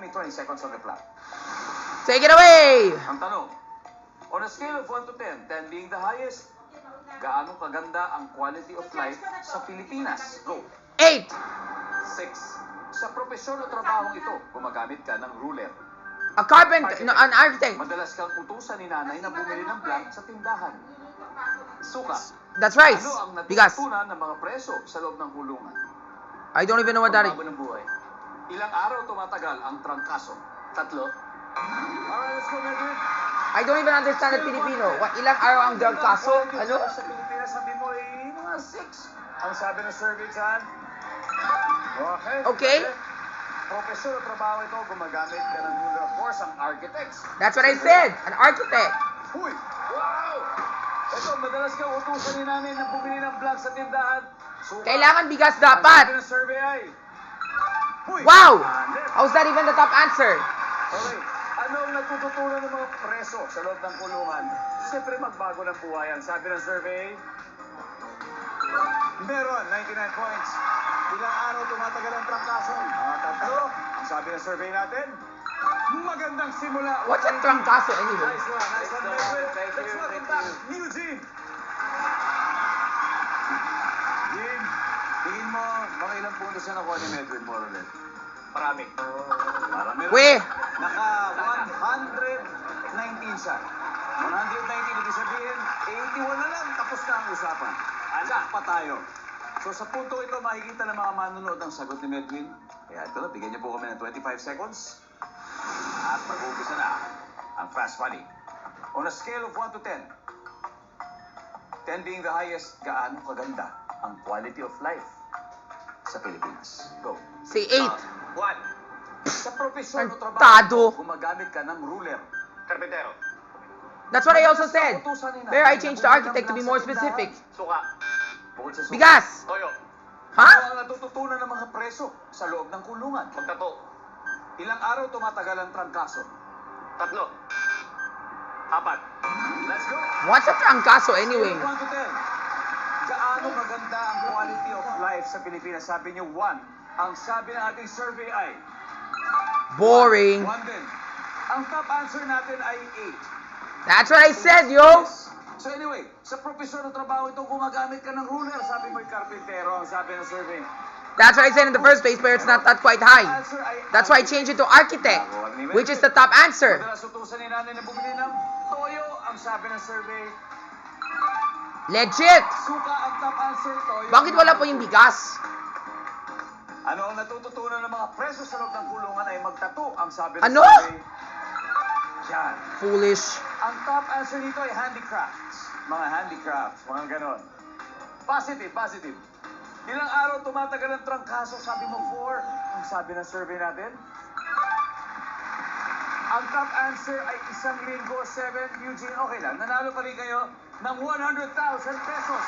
remaining 20 seconds on the clock. Take it away! Ang tanong, on a scale of 1 to 10, 10 being the highest, gaano kaganda ang quality of life sa Pilipinas? Go. 8! 6. Sa propesyon o trabahong ito, gumagamit ka ng ruler. A carpenter, no, an architect. Madalas kang utusan ni nanay na bumili ng blank sa tindahan. Suka. That's right. Ano ang Bigas. natutunan ng mga preso sa loob ng kulungan? I don't even know what that is. Pagbago ng buhay. Ilang araw tumatagal ang trangkaso? 3. Alright, let's go, Medwin. I don't even understand the Filipino. What, ilang araw ang drug kaso? Ano? Sa Pilipinas, sabi mo ay mga 6. Ang sabi ng survey dyan. Okay. Profesyon o trabaho ito, gumagamit ka ng ruler. Of course, ang architects. That's what I said. An architect. Huy! Wow! Ito, madalas kang utusan ni nanay na bumili ng blank sa tindahan. Suka. Kailangan bigas Ang sabi dapat. ng survey ay... Huy! Wow! Hanep. How's that even the top answer? Okay. Ano ang natututunan ng mga preso sa loob ng kulungan? Siyempre magbago ng buhay. Ang sabi ng survey, meron 99 points. Ilang araw tumatagal ang trangkaso? Mga 3. Ang sabi ng survey natin, magandang simula. What's a trangkaso anyway? Nice one, Medwin. Let's welcome back, Eugene. Eugene, tingin mo, mga ilang puntos na nakuha ni Medwin, more or less? Marami. Marami. Weh! Naka 119 siya. 119, ibig sabihin, 81 na lang, tapos na ang usapan. Ansak pa tayo. So sa punto ito, makikita ng mga manunood ang sagot ni Medwin. Kaya ito na, bigyan niyo po kami ng 25 seconds. At mag-uumpisa na ang Fast Money. On a scale of 1 to 10, 10 being the highest, gaano kaganda ang quality of life sa Pilipinas? Go. Say 8. 1. Sa profesyon o Tado. trabaho, gumagamit ka ng ruler. Karpintero. That's what I also said. Where I changed the architect to be more specific. Suka. Bukod sa suka. Bigas! Toyo. Ha? Ano ang natututunan ng mga preso sa loob ng kulungan? Magtato. Ilang araw tumatagal ang trangkaso? 3. 4. Let's go. What's a trangkaso anyway? 1 to 10. Gaano maganda ang quality of life sa Pilipinas? Sabi niyo 1. Ang sabi ng ating survey ay Boring. 1 din. Ang top answer natin ay 8. That's what I said, yo! So anyway, sa profesyon o trabaho ito, gumagamit ka ng ruler. Sabi mo'y karpintero, ang sabi ng survey. That's what I said in the first place, but it's not that quite high. That's why I changed it to architect, which is the top answer. Madalas utusan ni nanay na bumili ng toyo, ang sabi ng survey. Legit! Suka ang top answer, toyo. Bakit wala po yung bigas? Ano ang natututunan ng mga preso sa loob ng kulungan ay magtato, ang sabi ng Ano? survey. Yan. Foolish. Ang top answer dito ay handicrafts. Mga handicrafts, mga ganon. Positive, positive. Ilang araw tumatagal ang trangkaso? Sabi mo 4. Ang sabi ng survey natin? Ang top answer ay 1 linggo, 7. Eugene, okay lang. Nanalo pa rin kayo ng 100,000 pesos.